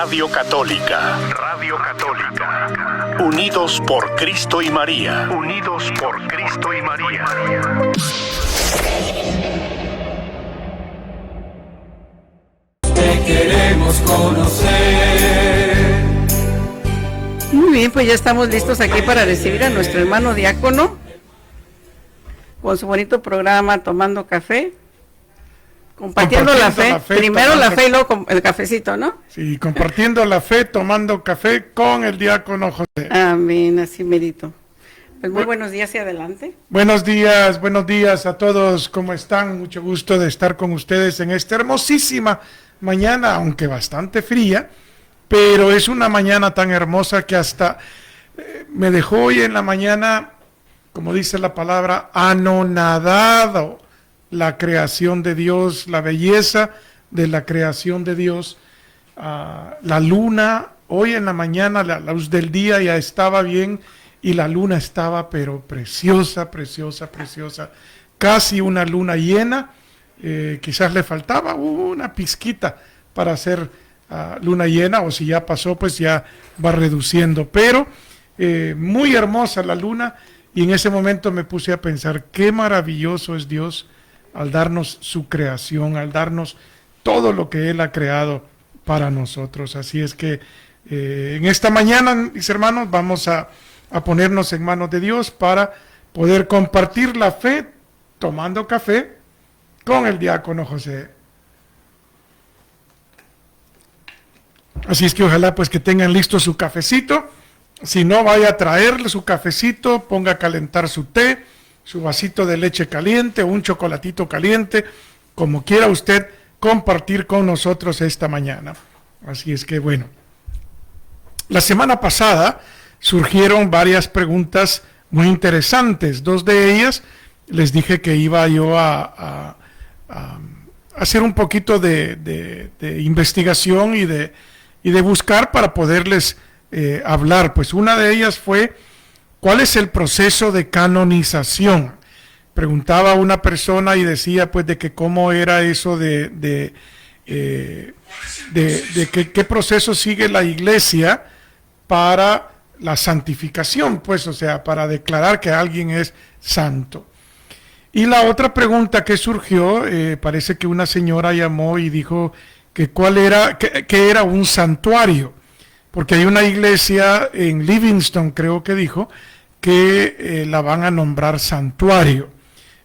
Radio Católica. Radio Católica. Unidos por Cristo y María. Unidos por Cristo y María. Te queremos conocer. Muy bien, pues ya estamos listos aquí para recibir a nuestro hermano diácono con su bonito programa Tomando Café, compartiendo la fe. Primero la fe y luego el cafecito, ¿no? Sí, compartiendo la fe, tomando café con el diácono José. Amén, así medito. Pues muy buenos días y adelante. Buenos días a todos, ¿cómo están? Mucho gusto de estar con ustedes en esta hermosísima mañana, aunque bastante fría, pero es una mañana tan hermosa que hasta me dejó hoy en la mañana, como dice la palabra, anonadado la creación de Dios, la belleza de la creación de Dios. La luna, hoy en la mañana, la luz del día ya estaba bien y la luna estaba pero preciosa, preciosa, preciosa. Casi una luna llena, quizás le faltaba una pizquita para hacer luna llena, o si ya pasó, pues ya va reduciendo. Pero muy hermosa la luna, y en ese momento me puse a pensar qué maravilloso es Dios al darnos su creación, al darnos todo lo que Él ha creado para nosotros. Así es que en esta mañana, mis hermanos, vamos a ponernos en manos de Dios para poder compartir la fe tomando café con el diácono José. Así es que ojalá pues que tengan listo su cafecito. Si no, vaya a traerle su cafecito, ponga a calentar su té, su vasito de leche caliente o un chocolatito caliente, como quiera usted compartir con nosotros esta mañana. Así es que bueno, la semana pasada surgieron varias preguntas muy interesantes. Dos de ellas les dije que iba yo a hacer un poquito de investigación y de buscar para poderles hablar. Pues una de ellas fue, ¿cuál es el proceso de canonización? Preguntaba una persona y decía pues de que cómo era eso de qué proceso sigue la iglesia para la santificación, pues, o sea, para declarar que alguien es santo. Y la otra pregunta que surgió, parece que una señora llamó y dijo que qué era un santuario, porque hay una iglesia en Livingston, creo que dijo, que la van a nombrar santuario.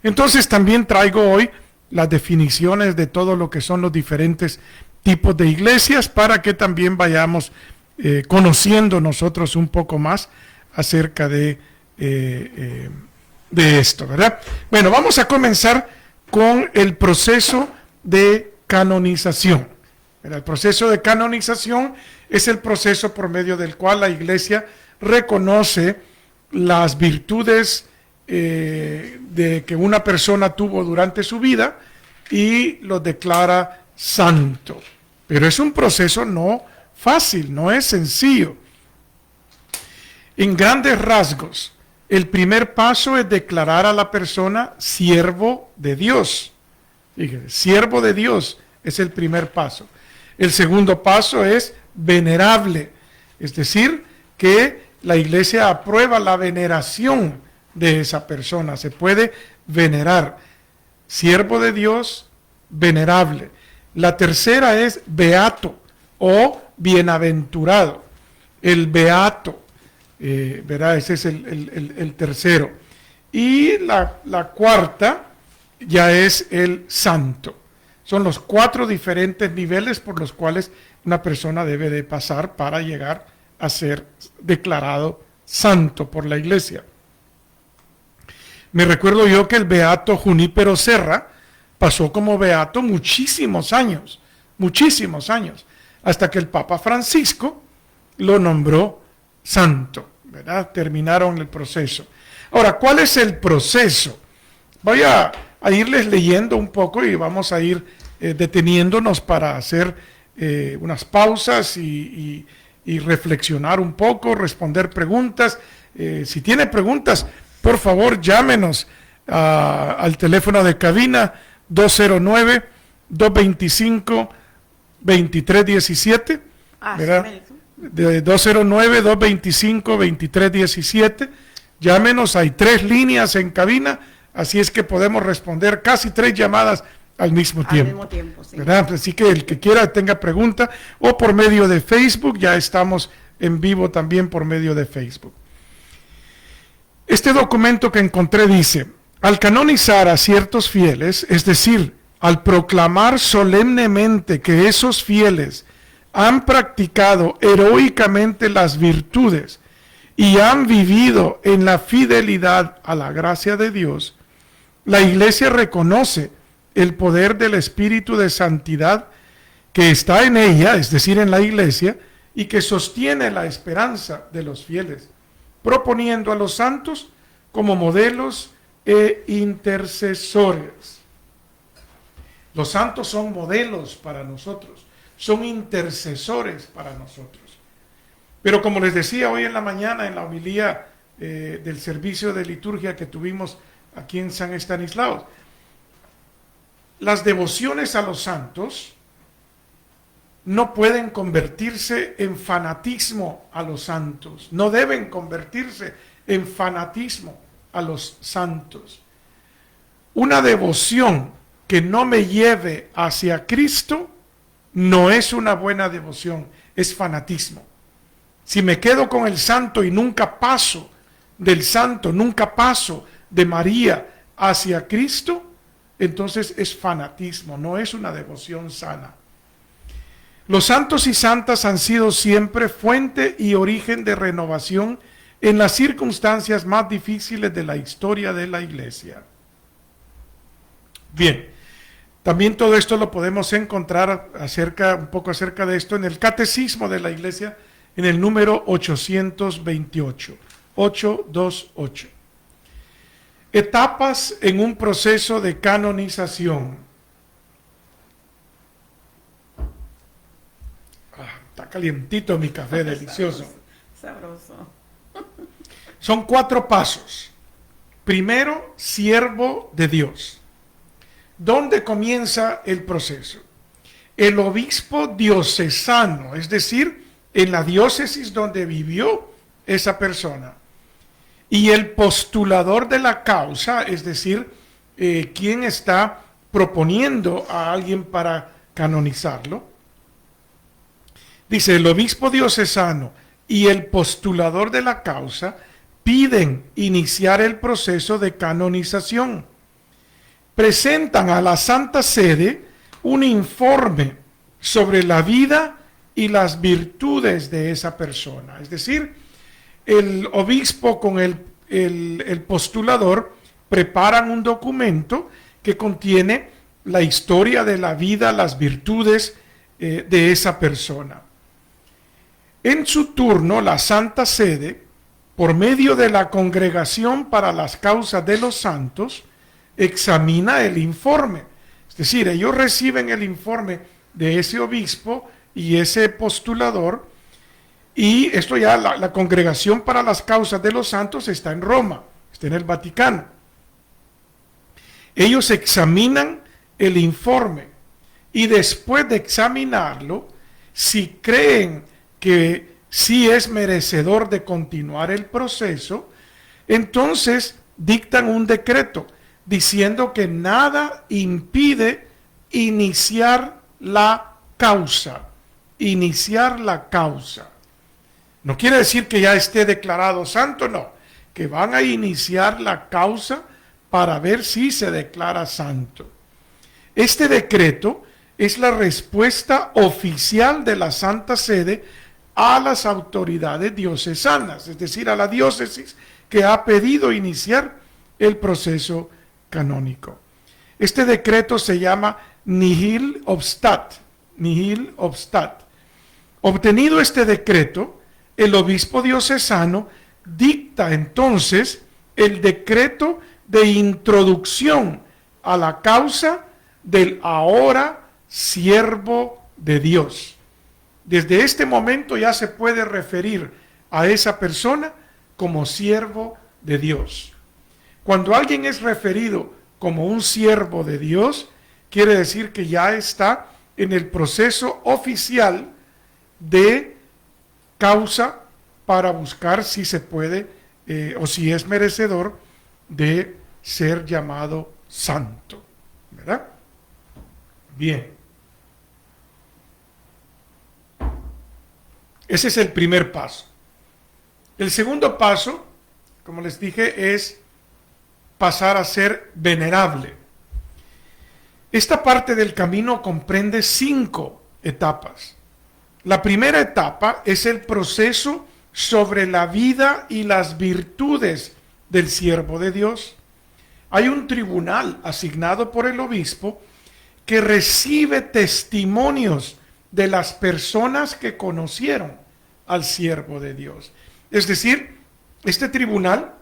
Entonces también traigo hoy las definiciones de todo lo que son los diferentes tipos de iglesias para que también vayamos conociendo nosotros un poco más acerca de esto, ¿verdad? Bueno, vamos a comenzar con el proceso de canonización. El proceso de canonización es el proceso por medio del cual la iglesia reconoce las virtudes de que una persona tuvo durante su vida y los declara santo. Pero es un proceso no fácil, no es sencillo. En grandes rasgos, el primer paso es declarar a la persona siervo de Dios. Fíjate, siervo de Dios es el primer paso. El segundo paso es venerable, es decir, que la iglesia aprueba la veneración de esa persona, se puede venerar. Siervo de Dios, venerable. La tercera es beato o bienaventurado. El beato, ¿verdad? Ese es el tercero. Y la cuarta ya es el santo. Son los 4 diferentes niveles por los cuales una persona debe de pasar para llegar a ser declarado santo por la iglesia. Me recuerdo yo que el beato Junípero Serra pasó como beato muchísimos años, hasta que el Papa Francisco lo nombró santo, ¿verdad? Terminaron el proceso. Ahora, ¿cuál es el proceso? Voy a irles leyendo un poco y vamos a ir deteniéndonos para hacer unas pausas y reflexionar un poco, responder preguntas. Si tiene preguntas, por favor, llámenos al teléfono de cabina 209-225-2317. ¿verdad? De 209-225-2317. Llámenos, hay 3 líneas en cabina, así es que podemos responder casi 3 llamadas al mismo tiempo, sí. ¿Verdad? Así que el que quiera tenga pregunta, o por medio de Facebook, ya estamos en vivo también por medio de Facebook. Este documento que encontré dice: al canonizar a ciertos fieles, es decir, al proclamar solemnemente que esos fieles han practicado heroicamente las virtudes y han vivido en la fidelidad a la gracia de Dios, la Iglesia reconoce el poder del Espíritu de Santidad que está en ella, es decir, en la Iglesia, y que sostiene la esperanza de los fieles, proponiendo a los santos como modelos e intercesores. Los santos son modelos para nosotros, son intercesores para nosotros. Pero como les decía hoy en la mañana en la homilía del servicio de liturgia que tuvimos aquí en San Estanislao, las devociones a los santos no pueden convertirse en fanatismo a los santos, no deben convertirse en fanatismo a los santos. Una devoción que no me lleve hacia Cristo no es una buena devoción, es fanatismo. Si me quedo con el santo y nunca paso del santo, nunca paso de María hacia Cristo, entonces es fanatismo, no es una devoción sana. Los santos y santas han sido siempre fuente y origen de renovación en las circunstancias más difíciles de la historia de la Iglesia. Bien, también todo esto lo podemos encontrar un poco acerca de esto en el Catecismo de la Iglesia, en el número 828, 828. Etapas en un proceso de canonización. Está calientito mi café, delicioso. Sabroso. Son 4 pasos. Primero, siervo de Dios. ¿Dónde comienza el proceso? El obispo diocesano, es decir, en la diócesis donde vivió esa persona, y el postulador de la causa, es decir, quien está proponiendo a alguien para canonizarlo. Dice, el obispo diocesano y el postulador de la causa piden iniciar el proceso de canonización. Presentan a la Santa Sede un informe sobre la vida y las virtudes de esa persona. Es decir, el obispo con el postulador preparan un documento que contiene la historia de la vida, las virtudes de esa persona. En su turno, la Santa Sede, por medio de la Congregación para las Causas de los Santos, examina el informe. Es decir, ellos reciben el informe de ese obispo y ese postulador, y esto ya, la Congregación para las Causas de los Santos está en Roma, está en el Vaticano. Ellos examinan el informe y después de examinarlo, si creen que sí es merecedor de continuar el proceso, entonces dictan un decreto diciendo que nada impide iniciar la causa. Iniciar la causa. No quiere decir que ya esté declarado santo, no. Que van a iniciar la causa para ver si se declara santo. Este decreto es la respuesta oficial de la Santa Sede a las autoridades diocesanas, es decir, a la diócesis que ha pedido iniciar el proceso canónico. Este decreto se llama nihil obstat, nihil obstat. Obtenido este decreto, el obispo diocesano dicta entonces el decreto de introducción a la causa del ahora siervo de Dios. Desde este momento ya se puede referir a esa persona como siervo de Dios. Cuando alguien es referido como un siervo de Dios, quiere decir que ya está en el proceso oficial de causa para buscar si se puede o si es merecedor de ser llamado santo, ¿verdad? Bien. Ese es el primer paso. El segundo paso, como les dije, es pasar a ser venerable. Esta parte del camino comprende 5 etapas. La primera etapa es el proceso sobre la vida y las virtudes del siervo de Dios. Hay un tribunal asignado por el obispo que recibe testimonios de las personas que conocieron al siervo de Dios. Es decir, este tribunal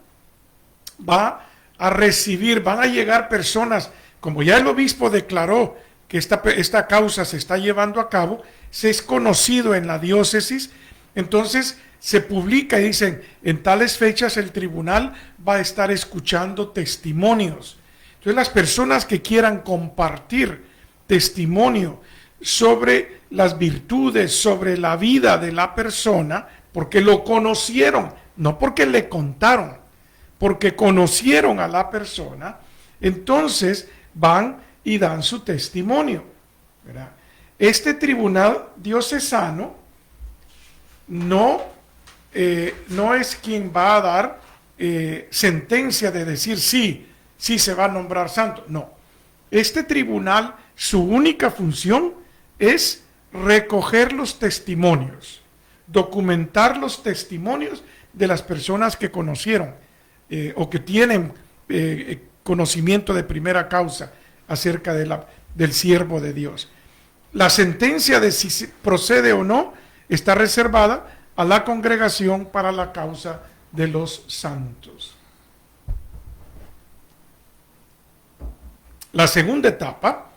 va a recibir, van a llegar personas, como ya el obispo declaró que esta causa se está llevando a cabo, se es conocido en la diócesis, entonces se publica y dicen, en tales fechas el tribunal va a estar escuchando testimonios. Entonces las personas que quieran compartir testimonio sobre las virtudes, sobre la vida de la persona, porque lo conocieron, no porque le contaron, porque conocieron a la persona, entonces van y dan su testimonio, ¿verdad? Este tribunal diocesano no es quien va a dar sentencia de decir sí se va a nombrar santo, no. Este tribunal, su única función es recoger los testimonios, documentar los testimonios de las personas que conocieron o que tienen conocimiento de primera causa acerca del siervo de Dios. La sentencia de si procede o no está reservada a la congregación para la causa de los santos. La segunda etapa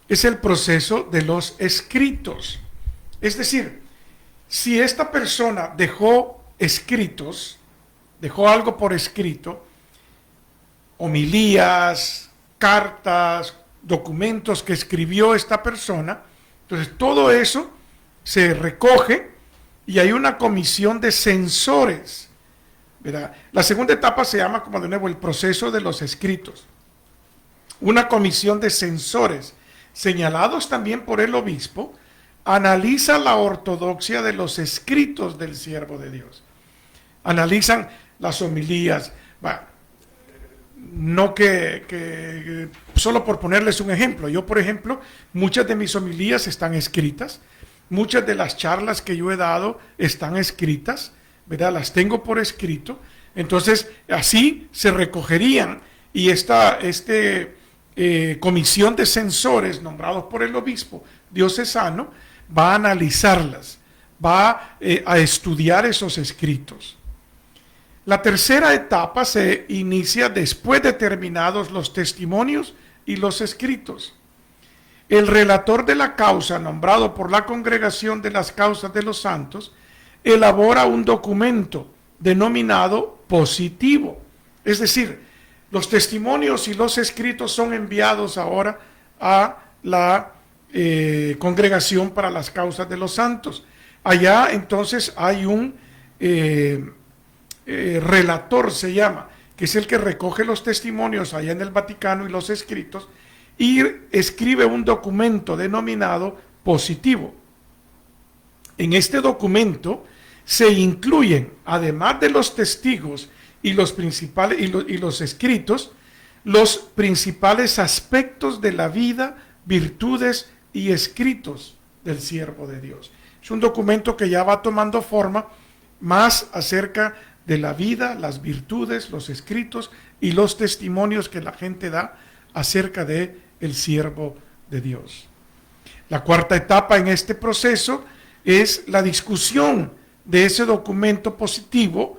es el proceso de los escritos. Es decir, si esta persona dejó escritos, dejó algo por escrito, homilías, cartas, documentos que escribió esta persona, entonces todo eso se recoge y hay una comisión de censores, ¿verdad? La segunda etapa se llama, como de nuevo, el proceso de los escritos. Una comisión de censores, señalados también por el obispo, analiza la ortodoxia de los escritos del siervo de Dios. Analizan las homilías, no que solo por ponerles un ejemplo. Yo, por ejemplo, muchas de mis homilías están escritas, muchas de las charlas que yo he dado están escritas, ¿verdad? Las tengo por escrito. Entonces, así se recogerían y esta comisión de censores nombrados por el obispo diocesano va a analizarlas, va a estudiar esos escritos. La tercera etapa se inicia después de terminados los testimonios y los escritos. El relator de la causa, nombrado por la Congregación de las Causas de los Santos, elabora un documento denominado positivo. Es decir, los testimonios y los escritos son enviados ahora a la Congregación para las Causas de los Santos. Allá entonces hay un relator, se llama, que es el que recoge los testimonios allá en el Vaticano y los escritos, y escribe un documento denominado positivo. En este documento se incluyen, además de los testigos y los principales y los escritos, los principales aspectos de la vida, virtudes y escritos del siervo de Dios. Es un documento que ya va tomando forma más acerca de la vida, las virtudes, los escritos y los testimonios que la gente da acerca de el siervo de Dios. La cuarta etapa en este proceso es la discusión de ese documento positivo.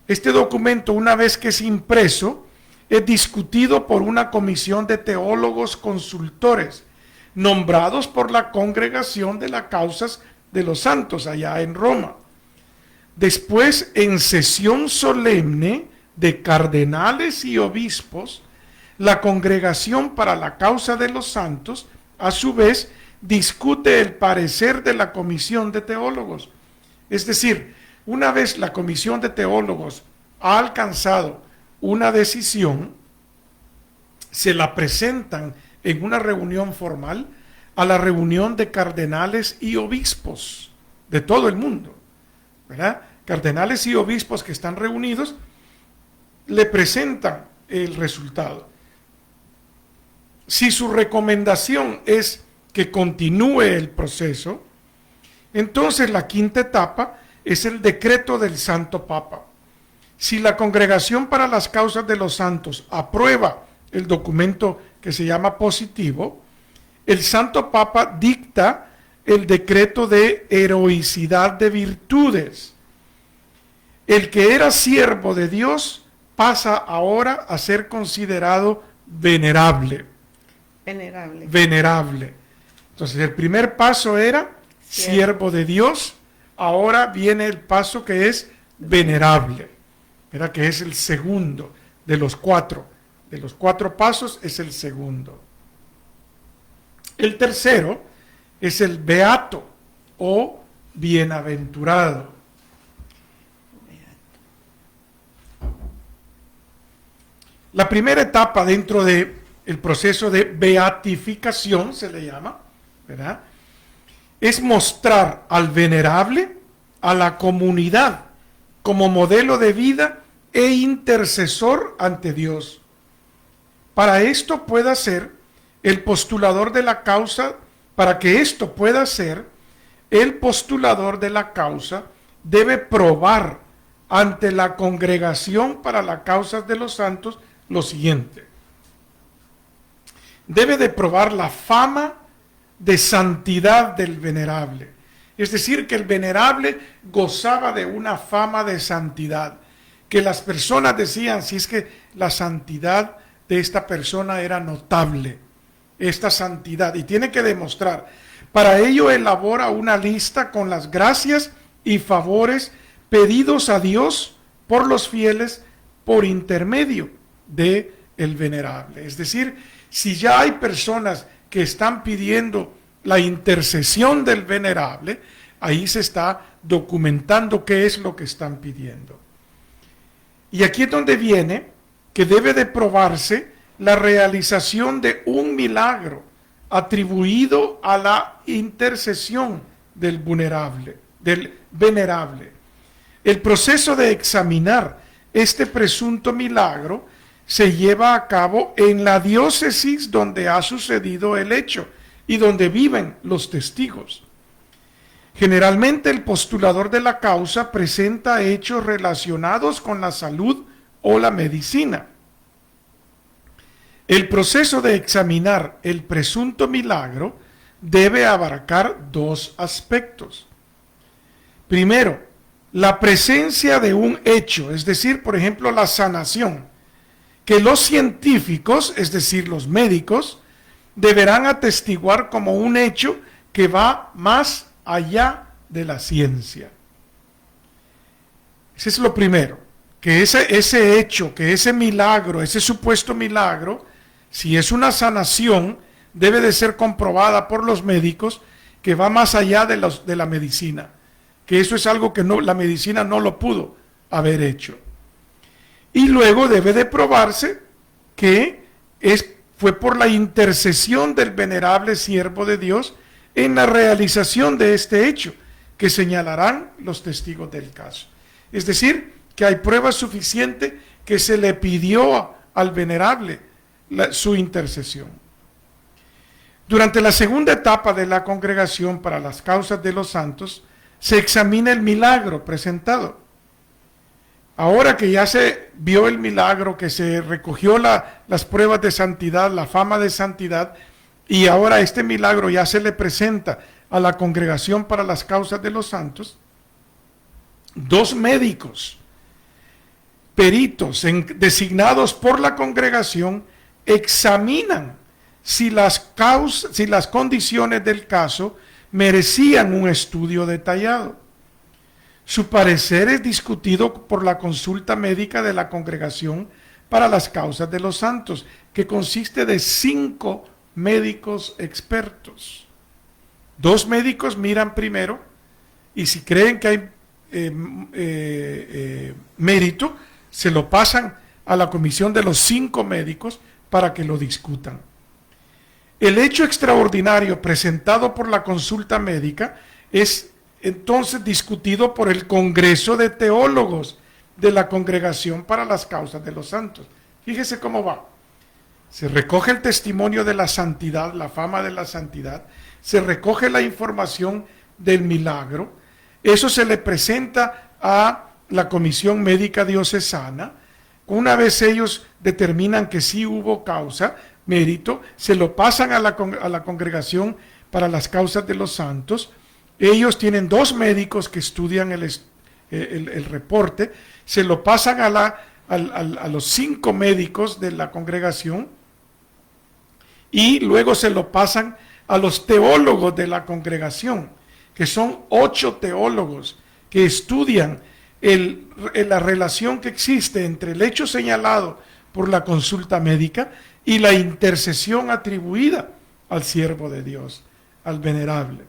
Este documento, una vez que es impreso, es discutido por una comisión de teólogos consultores, nombrados por la Congregación de las Causas de los Santos allá en Roma. Después, en sesión solemne de cardenales y obispos, la Congregación para la Causa de los Santos, a su vez, discute el parecer de la comisión de teólogos. Es decir, una vez la comisión de teólogos ha alcanzado una decisión, se la presentan en una reunión formal a la reunión de cardenales y obispos de todo el mundo, ¿verdad? Cardenales y obispos que están reunidos le presentan el resultado. Si su recomendación es que continúe el proceso, entonces la quinta etapa es el decreto del Santo Papa. Si la Congregación para las Causas de los Santos aprueba el documento que se llama positivo, el Santo Papa dicta el decreto de heroicidad de virtudes. El que era siervo de Dios pasa ahora a ser considerado venerable. Venerable. Entonces el primer paso era siervo de Dios, ahora viene el paso que es venerable, ¿verdad? Que es el segundo de los cuatro. De los cuatro pasos es el segundo. El tercero es el beato o bienaventurado. La primera etapa dentro del proceso de beatificación, se le llama, ¿verdad?, es mostrar al venerable, a la comunidad, como modelo de vida e intercesor ante Dios. Para esto pueda ser el postulador de la causa, para que esto pueda ser, el postulador de la causa debe probar ante la Congregación para las Causas de los Santos lo siguiente. Debe de probar la fama de santidad del venerable. Es decir, que el venerable gozaba de una fama de santidad, que las personas decían, si es que la santidad de esta persona era notable, esta santidad, y tiene que demostrar. Para ello elabora una lista con las gracias y favores pedidos a Dios por los fieles por intermedio de el venerable. Es decir, si ya hay personas que están pidiendo la intercesión del venerable, ahí se está documentando qué es lo que están pidiendo. Y aquí es donde viene que debe de probarse la realización de un milagro atribuido a la intercesión del venerable. El proceso de examinar este presunto milagro se lleva a cabo en la diócesis donde ha sucedido el hecho y donde viven los testigos. Generalmente el postulador de la causa presenta hechos relacionados con la salud o la medicina. El proceso de examinar el presunto milagro debe abarcar dos aspectos. Primero, la presencia de un hecho, es decir, por ejemplo, la sanación, que los científicos, es decir, los médicos, deberán atestiguar como un hecho que va más allá de la ciencia. Ese es lo primero, que ese hecho, que ese milagro, ese supuesto milagro, si es una sanación, debe de ser comprobada por los médicos que va más allá de la medicina, que eso es algo que la medicina no lo pudo haber hecho. Y luego debe de probarse que fue por la intercesión del venerable siervo de Dios en la realización de este hecho, que señalarán los testigos del caso. Es decir, que hay prueba suficiente que se le pidió al venerable su intercesión. Durante la segunda etapa de la Congregación para las Causas de los Santos, se examina el milagro presentado. Ahora que ya se vio el milagro, que se recogió las pruebas de santidad, la fama de santidad, y ahora este milagro ya se le presenta a la Congregación para las Causas de los Santos, dos médicos, peritos designados por la Congregación, examinan si las condiciones del caso merecían un estudio detallado. Su parecer es discutido por la consulta médica de la Congregación para las Causas de los Santos, que consiste de 5 médicos expertos. 2 médicos miran primero y si creen que hay mérito, se lo pasan a la comisión de los 5 médicos para que lo discutan. El hecho extraordinario presentado por la consulta médica es entonces discutido por el Congreso de Teólogos de la Congregación para las Causas de los Santos. Fíjese cómo va. Se recoge el testimonio de la santidad, la fama de la santidad, se recoge la información del milagro, eso se le presenta a la Comisión Médica Diocesana. Una vez ellos determinan que sí hubo causa, mérito, se lo pasan a la Congregación para las Causas de los Santos. Ellos tienen 2 médicos que estudian el reporte, se lo pasan a los 5 médicos de la congregación y luego se lo pasan a los teólogos de la congregación, que son 8 teólogos que estudian la relación que existe entre el hecho señalado por la consulta médica y la intercesión atribuida al siervo de Dios, al venerable.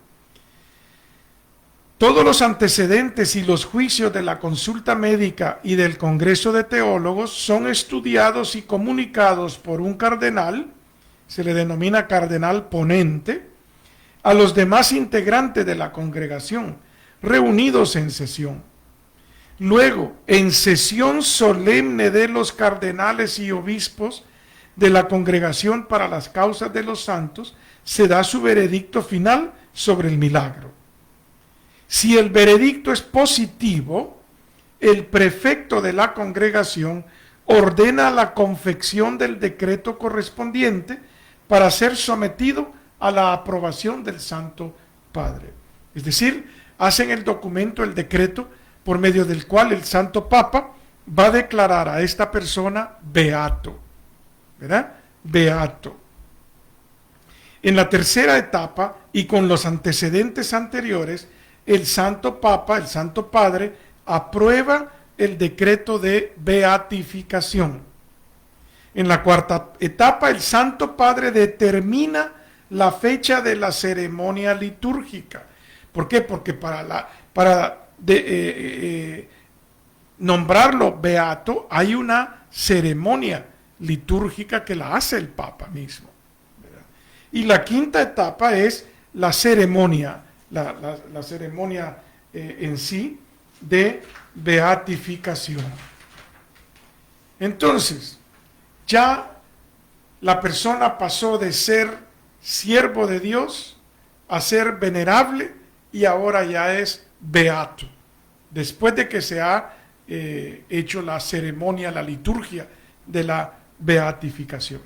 Todos los antecedentes y los juicios de la consulta médica y del Congreso de Teólogos son estudiados y comunicados por un cardenal, se le denomina cardenal ponente, a los demás integrantes de la congregación, reunidos en sesión. Luego, en sesión solemne de los cardenales y obispos de la Congregación para las Causas de los Santos, se da su veredicto final sobre el milagro. Si el veredicto es positivo, el prefecto de la congregación ordena la confección del decreto correspondiente para ser sometido a la aprobación del Santo Padre. Es decir, hacen el documento, el decreto, por medio del cual el Santo Papa va a declarar a esta persona beato, ¿verdad? Beato. En la tercera etapa, y con los antecedentes anteriores, el Santo Papa, el Santo Padre, aprueba el decreto de beatificación. En la cuarta etapa, el Santo Padre determina la fecha de la ceremonia litúrgica. ¿Por qué? Porque para nombrarlo beato hay una ceremonia litúrgica que la hace el Papa mismo, ¿verdad? Y la quinta etapa es la ceremonia, la ceremonia en sí de beatificación. Entonces, ya la persona pasó de ser siervo de Dios a ser venerable y ahora ya es beato, después de que se ha hecho la ceremonia, la liturgia de la beatificación.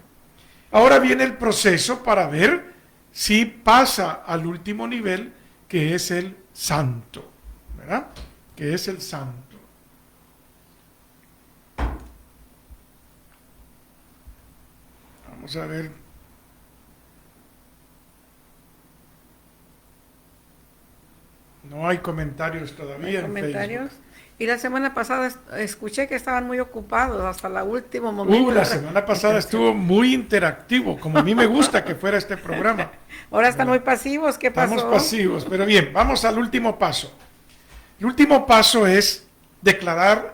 Ahora viene el proceso para ver si pasa al último nivel, que es el santo, ¿verdad? Que es el santo. Vamos a ver. No hay comentarios todavía en ¿Comentarios? Facebook. Y la semana pasada escuché que estaban muy ocupados hasta el último momento. La semana pasada estuvo muy interactivo, como a mí me gusta que fuera este programa. Ahora están muy pasivos, ¿qué pasó? Estamos pasivos, pero bien, vamos al último paso. El último paso es declarar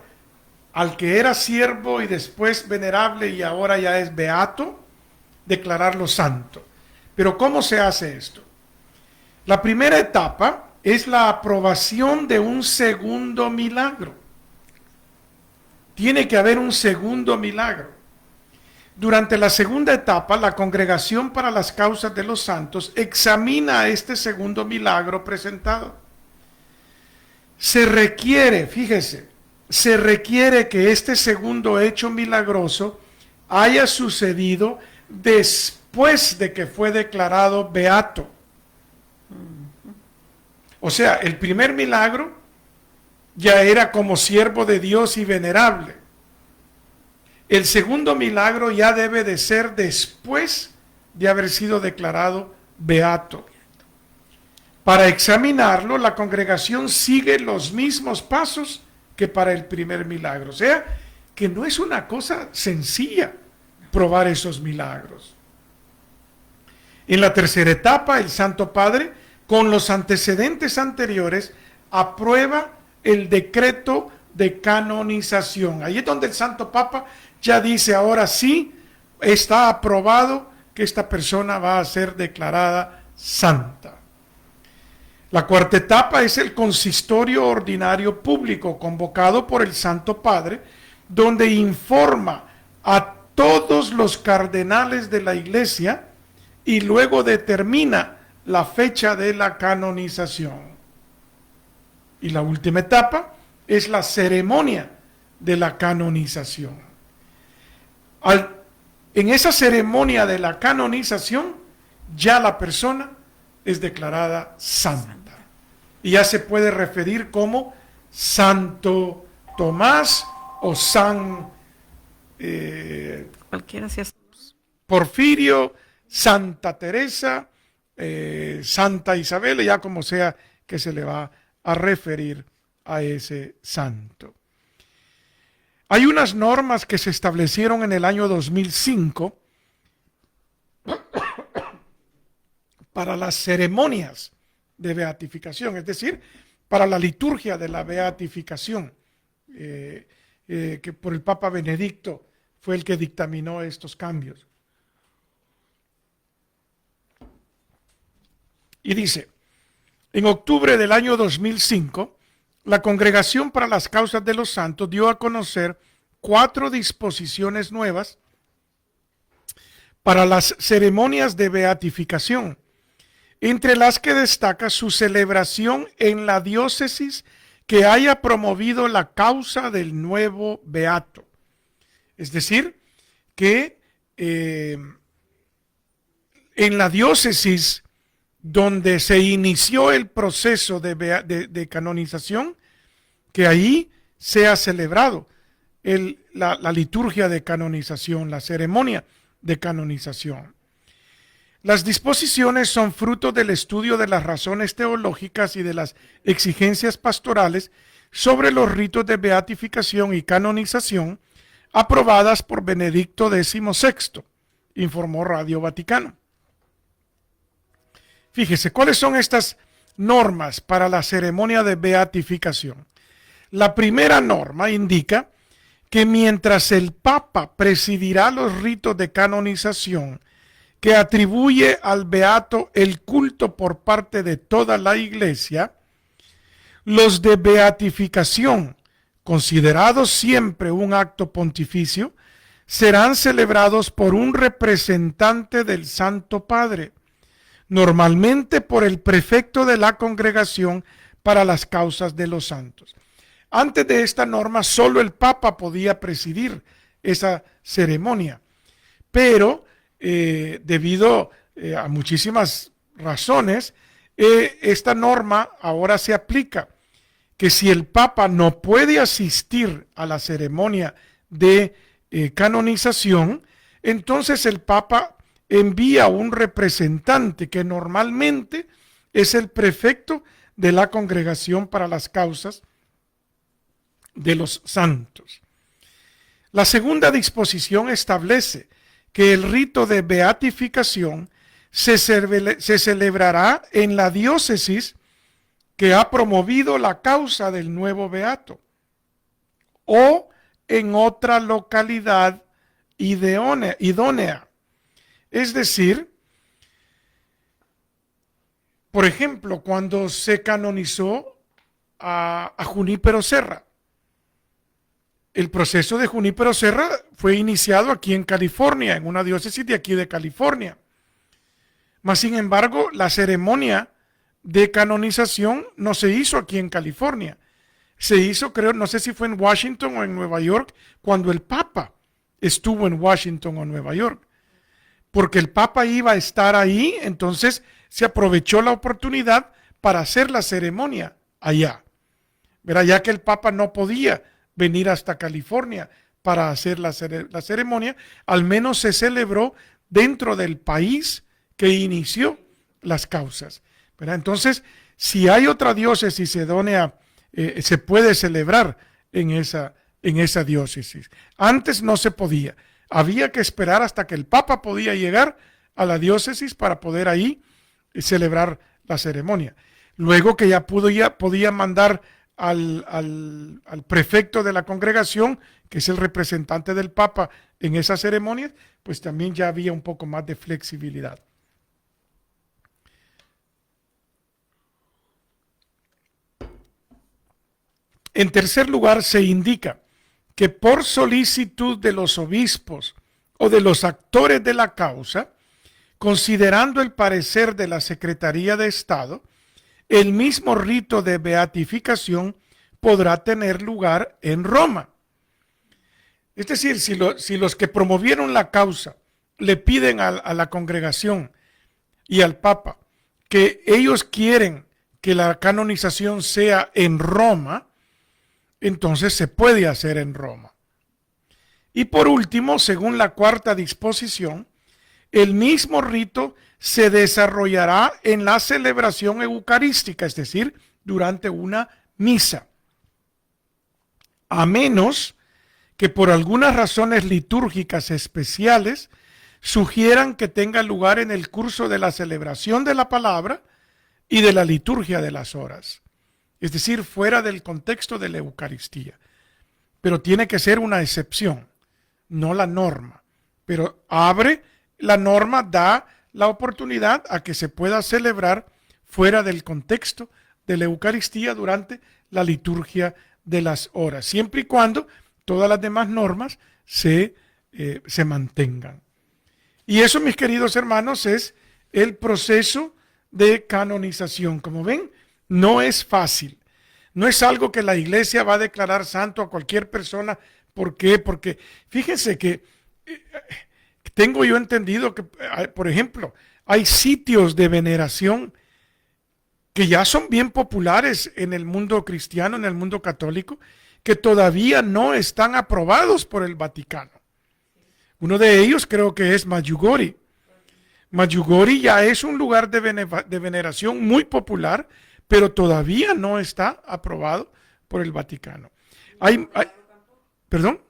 al que era siervo y después venerable y ahora ya es beato, declararlo santo. Pero ¿cómo se hace esto? La primera etapa es la aprobación de un segundo milagro. Tiene que haber un segundo milagro. Durante la segunda etapa, la Congregación para las Causas de los Santos examina este segundo milagro presentado. Se requiere, fíjese, se requiere que este segundo hecho milagroso haya sucedido después de que fue declarado beato. O sea, el primer milagro ya era como siervo de Dios y venerable. El segundo milagro ya debe de ser después de haber sido declarado beato. Para examinarlo, la congregación sigue los mismos pasos que para el primer milagro. O sea, que no es una cosa sencilla probar esos milagros. En la tercera etapa, el Santo Padre con los antecedentes anteriores, aprueba el decreto de canonización. Ahí es donde el Santo Papa ya dice, ahora sí, está aprobado que esta persona va a ser declarada santa. La cuarta etapa es el consistorio ordinario público convocado por el Santo Padre, donde informa a todos los cardenales de la Iglesia y luego determina la fecha de la canonización. Y la última etapa es la ceremonia de la canonización. En esa ceremonia de la canonización, ya la persona es declarada santa. Y ya se puede referir como Santo Tomás o San Cualquiera sea. Porfirio, Santa Teresa, Santa Isabel, ya como sea que se le va a referir a ese santo. Hay unas normas que se establecieron en el año 2005 para las ceremonias de beatificación, es decir, para la liturgia de la beatificación, que por el Papa Benedicto fue el que dictaminó estos cambios. Y dice, en octubre del año 2005, la Congregación para las Causas de los Santos dio a conocer 4 disposiciones nuevas para las ceremonias de beatificación, entre las que destaca su celebración en la diócesis que haya promovido la causa del nuevo beato. Es decir, que en la diócesis donde se inició el proceso de canonización, que ahí sea celebrado la liturgia de canonización, la ceremonia de canonización. Las disposiciones son fruto del estudio de las razones teológicas y de las exigencias pastorales sobre los ritos de beatificación y canonización aprobadas por Benedicto XVI, informó Radio Vaticano. Fíjese, ¿cuáles son estas normas para la ceremonia de beatificación? La primera norma indica que mientras el Papa presidirá los ritos de canonización que atribuye al beato el culto por parte de toda la Iglesia, los de beatificación, considerados siempre un acto pontificio, serán celebrados por un representante del Santo Padre, normalmente por el prefecto de la Congregación para las Causas de los Santos. Antes de esta norma, solo el Papa podía presidir esa ceremonia, pero debido a muchísimas razones, esta norma ahora se aplica, que si el Papa no puede asistir a la ceremonia de canonización, entonces el Papa envía un representante que normalmente es el prefecto de la Congregación para las Causas de los Santos. La segunda disposición establece que el rito de beatificación se celebrará en la diócesis que ha promovido la causa del nuevo beato o en otra localidad idónea. Es decir, por ejemplo, cuando se canonizó a Junípero Serra, el proceso de Junípero Serra fue iniciado aquí en California, en una diócesis de aquí de California. Mas, sin embargo, la ceremonia de canonización no se hizo aquí en California. Se hizo, creo, no sé si fue en Washington o en Nueva York, cuando el Papa estuvo en Washington o Nueva York. Porque el Papa iba a estar ahí, entonces se aprovechó la oportunidad para hacer la ceremonia allá. Verá, ya que el Papa no podía venir hasta California para hacer la ceremonia, al menos se celebró dentro del país que inició las causas. ¿Verdad? Entonces, si hay otra diócesis idónea, se puede celebrar en esa diócesis. Antes no se podía. Había que esperar hasta que el Papa podía llegar a la diócesis para poder ahí celebrar la ceremonia. Luego que ya podía mandar al prefecto de la congregación, que es el representante del Papa en esa ceremonia, pues también ya había un poco más de flexibilidad. En tercer lugar, se indica que por solicitud de los obispos o de los actores de la causa, considerando el parecer de la Secretaría de Estado, el mismo rito de beatificación podrá tener lugar en Roma. Es decir, si los que promovieron la causa le piden a la congregación y al Papa que ellos quieren que la canonización sea en Roma, entonces se puede hacer en Roma. Y por último, según la cuarta disposición, el mismo rito se desarrollará en la celebración eucarística, es decir, durante una misa, a menos que por algunas razones litúrgicas especiales sugieran que tenga lugar en el curso de la celebración de la palabra y de la liturgia de las horas, es decir, fuera del contexto de la Eucaristía. Pero tiene que ser una excepción, no la norma. Pero la norma da la oportunidad a que se pueda celebrar fuera del contexto de la Eucaristía durante la liturgia de las horas, siempre y cuando todas las demás normas se mantengan. Y eso, mis queridos hermanos, es el proceso de canonización. Como ven, no es fácil. No es algo que la iglesia va a declarar santo a cualquier persona. ¿Por qué? Porque fíjense que tengo yo entendido que, por ejemplo, hay sitios de veneración que ya son bien populares en el mundo cristiano, en el mundo católico, que todavía no están aprobados por el Vaticano. Uno de ellos creo que es Medjugorje. Medjugorje ya es un lugar de veneración muy popular, pero todavía no está aprobado por el Vaticano. ¿Perdón?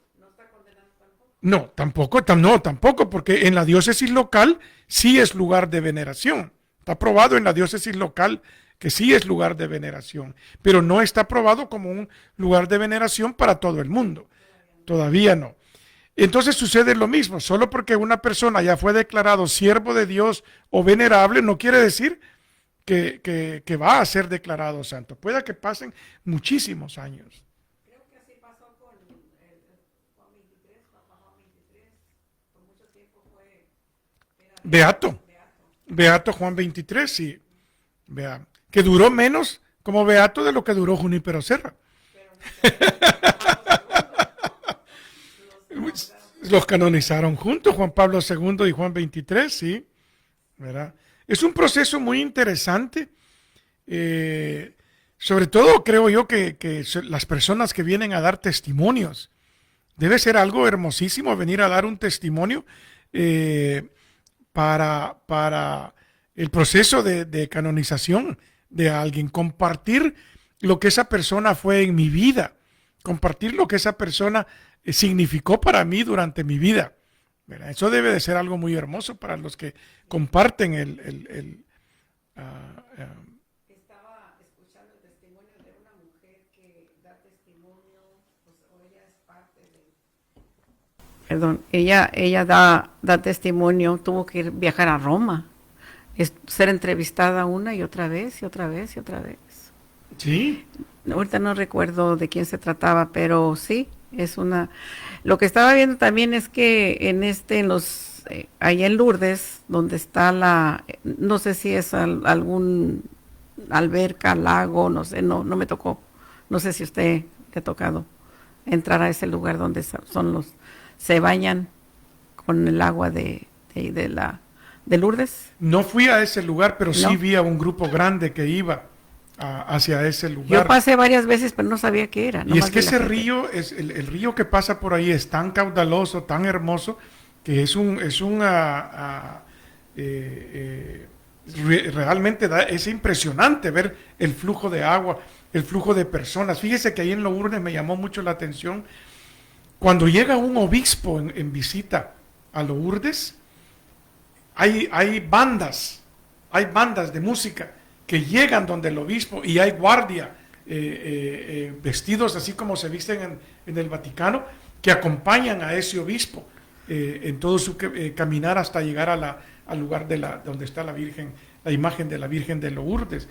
No, tampoco, porque en la diócesis local sí es lugar de veneración. Está aprobado en la diócesis local que sí es lugar de veneración, pero no está aprobado como un lugar de veneración para todo el mundo. Todavía no. Entonces sucede lo mismo, solo porque una persona ya fue declarado siervo de Dios o venerable, no quiere decir que va a ser declarado santo. Puede que pasen muchísimos años. Creo que así pasó con Juan 23, Papa Juan 23, por mucho tiempo fue... Beato Juan 23, sí. Vea, que duró menos como beato de lo que duró Junípero Serra. Los canonizaron juntos, Juan Pablo II y Juan 23, sí. ¿Verdad? Es un proceso muy interesante. Sobre todo creo yo que las personas que vienen a dar testimonios, debe ser algo hermosísimo venir a dar un testimonio para el proceso de canonización de alguien, compartir lo que esa persona fue en mi vida, compartir lo que esa persona significó para mí durante mi vida. ¿Verdad? Eso debe de ser algo muy hermoso para los que comparten Estaba escuchando el testimonio de una mujer que da testimonio, pues, o ella es parte de... Perdón, ella da testimonio, tuvo que viajar a Roma, ser entrevistada una y otra vez, y otra vez, y otra vez. ¿Sí? Ahorita no recuerdo de quién se trataba, pero sí, es una... Lo que estaba viendo también es que allá en Lourdes, donde está no sé si es algún alberca, lago, no sé, no me tocó. No sé si usted le ha tocado entrar a ese lugar donde se bañan con el agua de Lourdes. No fui a ese lugar, pero ¿No? sí vi a un grupo grande que iba hacia ese lugar. Yo pasé varias veces, pero no sabía qué era. Y es que ese río, el río que pasa por ahí es tan caudaloso, tan hermoso, que realmente es impresionante ver el flujo de agua, el flujo de personas. Fíjese que ahí en Lourdes me llamó mucho la atención, cuando llega un obispo en visita a Lourdes, hay bandas de música que llegan donde el obispo y hay guardia vestidos así como se visten en el Vaticano, que acompañan a ese obispo en todo su caminar hasta llegar al lugar donde está la Virgen, la imagen de la Virgen de Lourdes.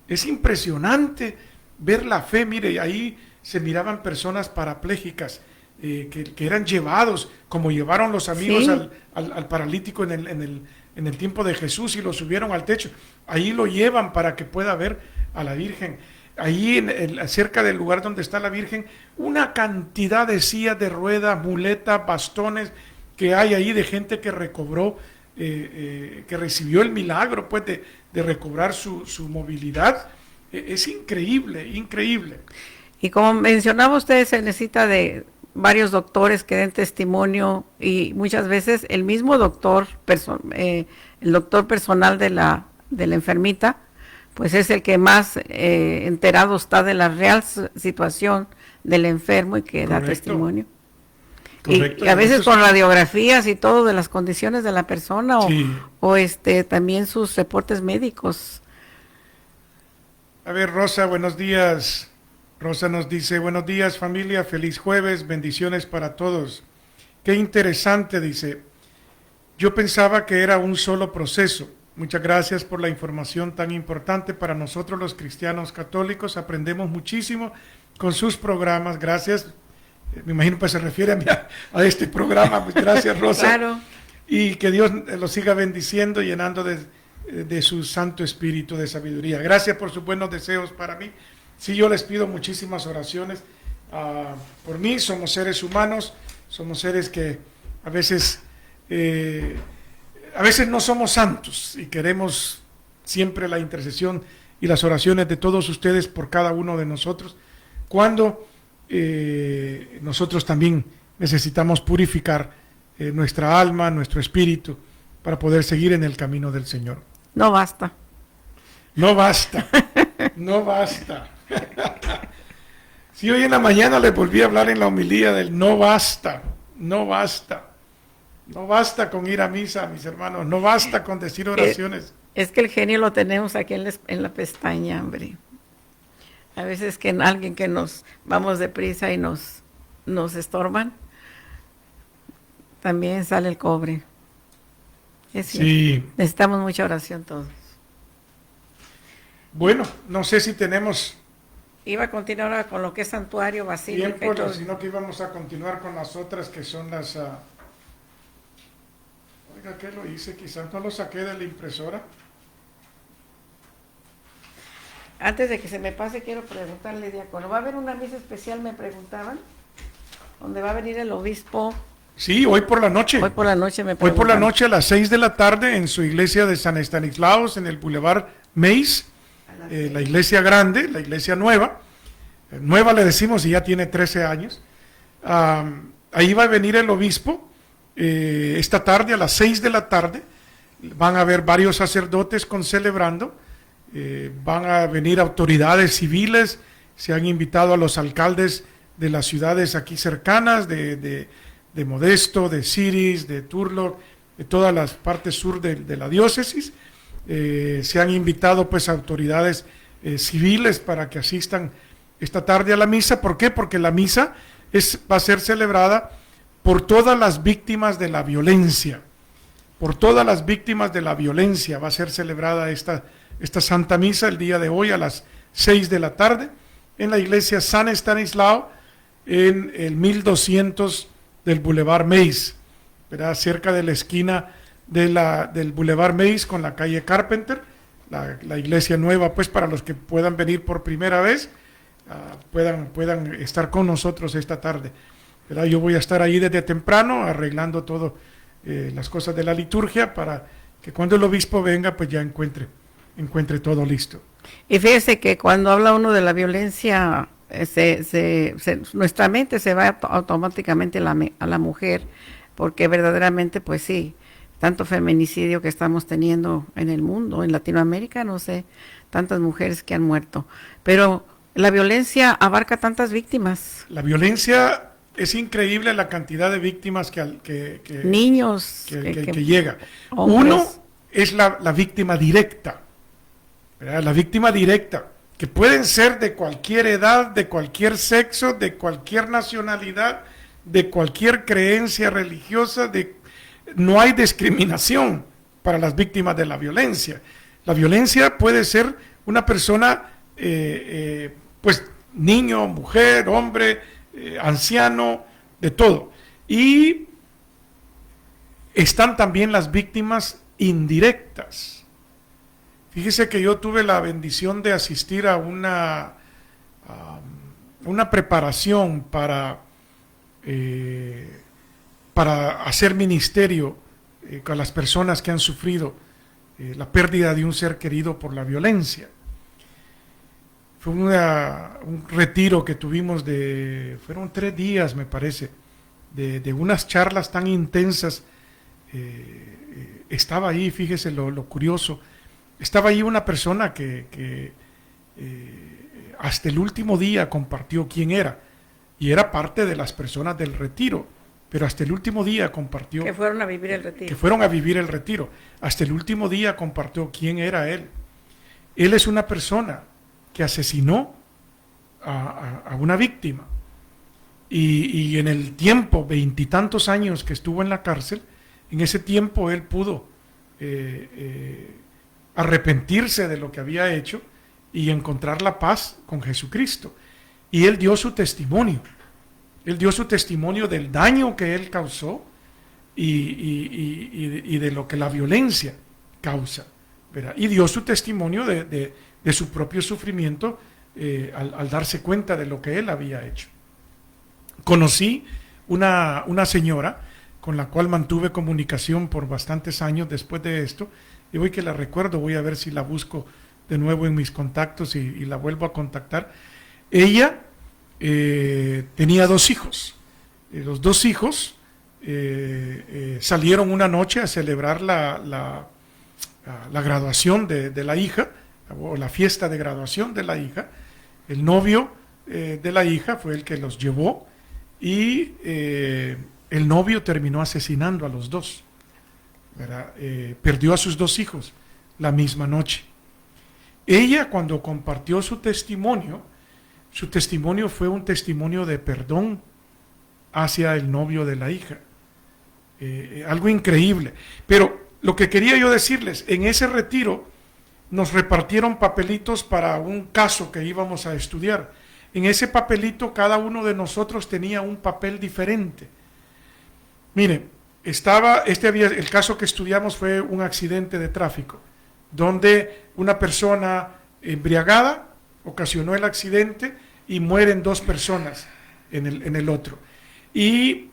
Es impresionante ver la fe. Mire, ahí se miraban personas parapléjicas que eran llevados, como llevaron los amigos Sí. al paralítico en el tiempo de Jesús y lo subieron al techo. Ahí lo llevan para que pueda ver a la Virgen. Ahí cerca del lugar donde está la Virgen, una cantidad de sillas de ruedas, muletas, bastones que hay ahí de gente que recobró, que recibió el milagro pues de recobrar su movilidad. Es increíble, increíble. Y como mencionaba usted, se necesita de varios doctores que den testimonio y muchas veces el mismo doctor, el doctor personal de la enfermita, pues es el que más enterado está de la real situación del enfermo y que da testimonio. Correcto. Y a veces con radiografías y todo de las condiciones de la persona Sí. o también sus reportes médicos. A ver, Rosa, buenos días. Rosa nos dice, buenos días familia, feliz jueves, bendiciones para todos. Qué interesante, dice. Yo pensaba que era un solo proceso. Muchas gracias por la información tan importante para nosotros los cristianos católicos. Aprendemos muchísimo con sus programas. Gracias. Me imagino que se refiere a este programa. Pues gracias, Rosa. Claro. Y que Dios los siga bendiciendo, llenando de su Santo Espíritu de sabiduría. Gracias por sus buenos deseos para mí. Sí, yo les pido muchísimas oraciones por mí. Somos seres humanos, somos seres que a veces no somos santos y queremos siempre la intercesión y las oraciones de todos ustedes por cada uno de nosotros, cuando nosotros también necesitamos purificar nuestra alma, nuestro espíritu, para poder seguir en el camino del Señor. No basta. No basta, no basta. Si hoy en la mañana les volví a hablar en la homilía del no basta, no basta. No basta con ir a misa, mis hermanos, no basta con decir oraciones. Es que el genio lo tenemos aquí en la pestaña, hombre. A veces que alguien que nos vamos deprisa y nos estorban, también sale el cobre. Es cierto. Sí. Necesitamos mucha oración todos. Bueno, no sé si tenemos Iba a continuar ahora con lo que es santuario, basílica y tiempo, todo. sino que íbamos a continuar con las otras que son las... Oiga, ¿qué lo hice? Quizás no lo saqué de la impresora. Antes de que se me pase, quiero preguntarle, diácono, ¿va a haber una misa especial, me preguntaban? ¿Donde va a venir el obispo? Sí, hoy por la noche. Hoy por la noche me Hoy preguntan. por la noche a las 6 de la tarde en su iglesia de San Estanislaos, en el Boulevard Meis, la iglesia grande, la iglesia nueva. Nueva le decimos y ya tiene 13 años. Ahí va a venir el obispo esta tarde a las 6 de la tarde. Van a haber varios sacerdotes celebrando. Van a venir autoridades civiles. Se han invitado a los alcaldes de las ciudades aquí cercanas, de Modesto, de Siris, de Turlock, de todas las partes sur de la diócesis. Se han invitado pues autoridades civiles para que asistan esta tarde a la misa. ¿Por qué? Porque la misa va a ser celebrada por todas las víctimas de la violencia. Por todas las víctimas de la violencia va a ser celebrada esta Santa Misa el día de hoy a las 6 de la tarde en la iglesia San Estanislao, en el 1200 del Boulevard Meis, ¿verdad? Cerca de la esquina del Boulevard Meis con la calle Carpenter, la iglesia nueva, pues para los que puedan venir por primera vez, puedan estar con nosotros esta tarde, ¿verdad? Yo voy a estar ahí desde temprano arreglando todo, las cosas de la liturgia, para que cuando el obispo venga pues ya encuentre todo listo. Y fíjese que cuando habla uno de la violencia, nuestra mente se va automáticamente a la mujer, porque verdaderamente, pues sí, tanto feminicidio que estamos teniendo en el mundo, en Latinoamérica, no sé, tantas mujeres que han muerto. Pero la violencia abarca tantas víctimas. La violencia es increíble, la cantidad de víctimas que niños que llega. Hombres. Uno es la víctima directa. ¿verdad? La víctima directa, que pueden ser de cualquier edad, de cualquier sexo, de cualquier nacionalidad, de cualquier creencia religiosa, no hay discriminación para las víctimas de la violencia. La violencia puede ser una persona, pues niño, mujer, hombre, anciano, de todo. Y están también las víctimas indirectas. Fíjese que yo tuve la bendición de asistir a una preparación para hacer ministerio con las personas que han sufrido la pérdida de un ser querido por la violencia. Fue un retiro que tuvimos fueron 3 días, me parece, de unas charlas tan intensas. Estaba ahí, fíjese lo curioso, estaba ahí una persona que hasta el último día compartió quién era, y era parte de las personas del retiro, pero hasta el último día compartió. Que fueron a vivir el retiro. Que fueron a vivir el retiro. Hasta el último día compartió quién era él. Él es una persona que asesinó a una víctima, y en el tiempo, 20 y tantos años que estuvo en la cárcel, en ese tiempo él pudo arrepentirse de lo que había hecho y encontrar la paz con Jesucristo. Y él dio su testimonio. Él dio su testimonio del daño que él causó y de lo que la violencia causa, ¿verdad? Y dio su testimonio de su propio sufrimiento al darse cuenta de lo que él había hecho. Conocí una señora con la cual mantuve comunicación por bastantes años después de esto, y hoy que la recuerdo voy a ver si la busco de nuevo en mis contactos y la vuelvo a contactar. Ella tenía 2 hijos. Los 2 hijos salieron una noche a celebrar la graduación de la hija, o la fiesta de graduación de la hija. El novio de la hija fue el que los llevó, y el novio terminó asesinando a los 2, ¿verdad? Perdió a sus 2 hijos la misma noche. Ella, cuando compartió su testimonio fue un testimonio de perdón hacia el novio de la hija. Algo increíble. Pero lo que quería yo decirles, en ese retiro nos repartieron papelitos para un caso que íbamos a estudiar. En ese papelito cada uno de nosotros tenía un papel diferente. Miren, el caso que estudiamos fue un accidente de tráfico, donde una persona embriagada ocasionó el accidente y mueren 2 personas en el otro. Y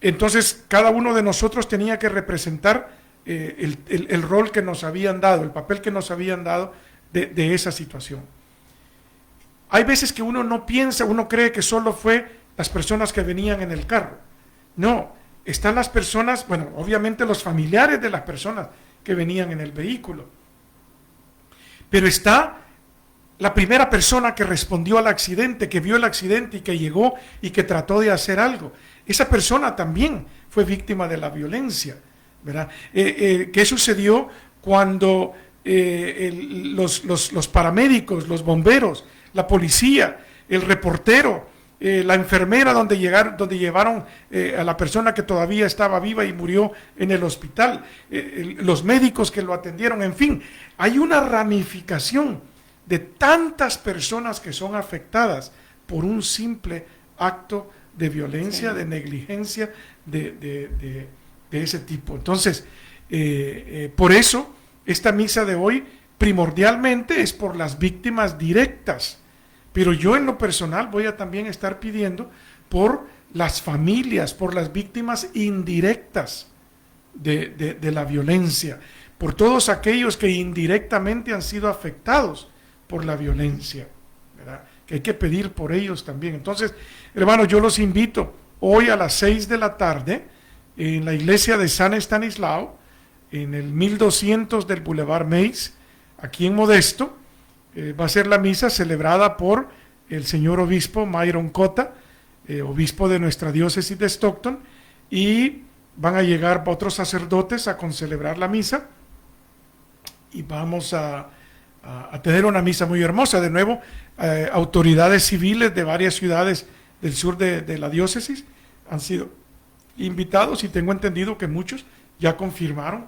entonces cada uno de nosotros tenía que representar el rol que nos habían dado, el papel que nos habían dado de esa situación. Hay veces que uno no piensa, uno cree que solo fue las personas que venían en el carro. No, están las personas, bueno, obviamente los familiares de las personas que venían en el vehículo. Pero está la primera persona que respondió al accidente, que vio el accidente y que llegó y que trató de hacer algo. Esa persona también fue víctima de la violencia, ¿verdad? ¿Qué sucedió cuando los paramédicos, los bomberos, la policía, el reportero, la enfermera donde llevaron a la persona que todavía estaba viva y murió en el hospital, los médicos que lo atendieron, en fin, hay una ramificación de tantas personas que son afectadas por un simple acto de violencia, de negligencia, de ese tipo. Entonces, por eso, esta misa de hoy primordialmente es por las víctimas directas, pero yo en lo personal voy a también estar pidiendo por las familias, por las víctimas indirectas de la violencia, por todos aquellos que indirectamente han sido afectados por la violencia, ¿verdad? Que hay que pedir por ellos también. Entonces, hermanos, yo los invito hoy a las 6 de la tarde en la iglesia de San Estanislao, en el 1200 del Boulevard Mays, aquí en Modesto. Va a ser la misa celebrada por el señor obispo Myron Cota, obispo de nuestra diócesis de Stockton, y van a llegar otros sacerdotes a concelebrar la misa, y vamos a a tener una misa muy hermosa. De nuevo, autoridades civiles de varias ciudades del sur de la diócesis han sido invitados y tengo entendido que muchos ya confirmaron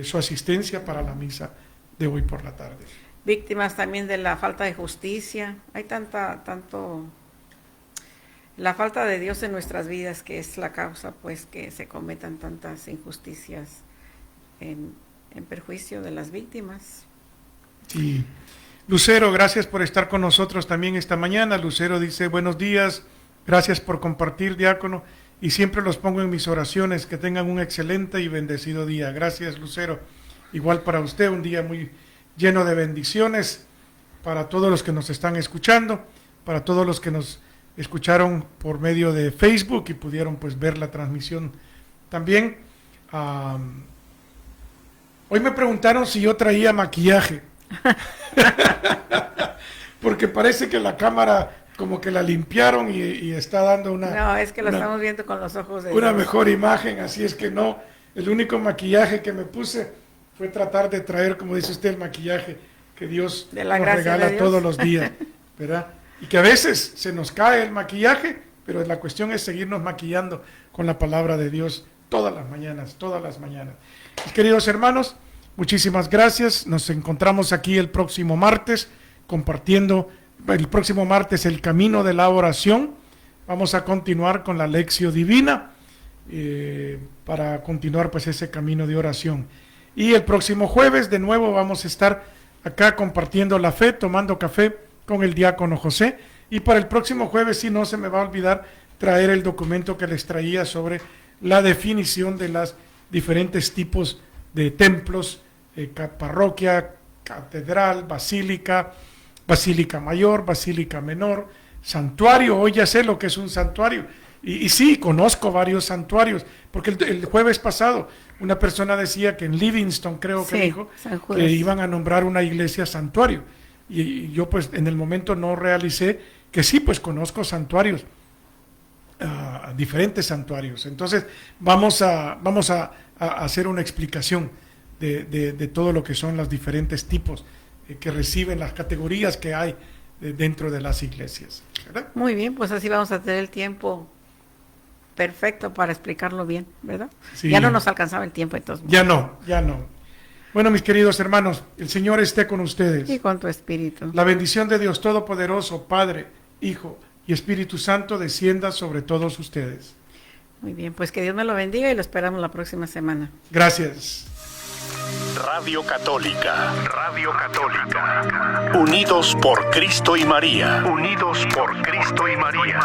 su asistencia para la misa de hoy por la tarde. Víctimas también de la falta de justicia. Hay la falta de Dios en nuestras vidas, que es la causa, pues, que se cometan tantas injusticias en perjuicio de las víctimas. Sí. Lucero, gracias por estar con nosotros también esta mañana. Lucero dice, buenos días, gracias por compartir, diácono, y siempre los pongo en mis oraciones, que tengan un excelente y bendecido día. Gracias, Lucero. Igual para usted, un día muy lleno de bendiciones para todos los que nos están escuchando, para todos los que nos escucharon por medio de Facebook y pudieron pues ver la transmisión también. Hoy me preguntaron si yo traía maquillaje, porque parece que la cámara como que la limpiaron y está dando una... No, es que lo estamos viendo con los ojos de una Dios. Mejor imagen, así es que no, el único maquillaje que me puse fue tratar de traer, como dice usted, el maquillaje que Dios de la nos gracia regala de Dios todos los días, ¿verdad? Y que a veces se nos cae el maquillaje, pero la cuestión es seguirnos maquillando con la palabra de Dios todas las mañanas, todas las mañanas. Mis queridos hermanos, muchísimas gracias. Nos encontramos aquí el próximo martes, compartiendo el próximo martes el camino de la oración. Vamos a continuar con la lección divina para continuar pues ese camino de oración. Y el próximo jueves de nuevo vamos a estar acá compartiendo la fe, tomando café con el diácono José, y para el próximo jueves, si no se me va a olvidar, traer el documento que les traía sobre la definición de las diferentes tipos de templos, parroquia, catedral, basílica, basílica mayor, basílica menor, santuario. Hoy ya sé lo que es un santuario, y sí, conozco varios santuarios, porque el jueves pasado una persona decía que en Livingston, creo que dijo, que iban a nombrar una iglesia santuario. Y yo pues en el momento no realicé que sí, pues conozco santuarios, diferentes santuarios. Entonces vamos a hacer una explicación de todo lo que son los diferentes tipos que reciben, las categorías que hay dentro de las iglesias, ¿verdad? Muy bien, pues así vamos a tener el tiempo perfecto para explicarlo bien, ¿verdad? Sí. Ya no nos alcanzaba el tiempo entonces. Ya no. Bueno, mis queridos hermanos, el Señor esté con ustedes. Y con tu espíritu. La bendición de Dios Todopoderoso, Padre, Hijo y Espíritu Santo descienda sobre todos ustedes. Muy bien, pues que Dios me lo bendiga y lo esperamos la próxima semana. Gracias. Radio Católica. Unidos por Cristo y María. Unidos por Cristo y María.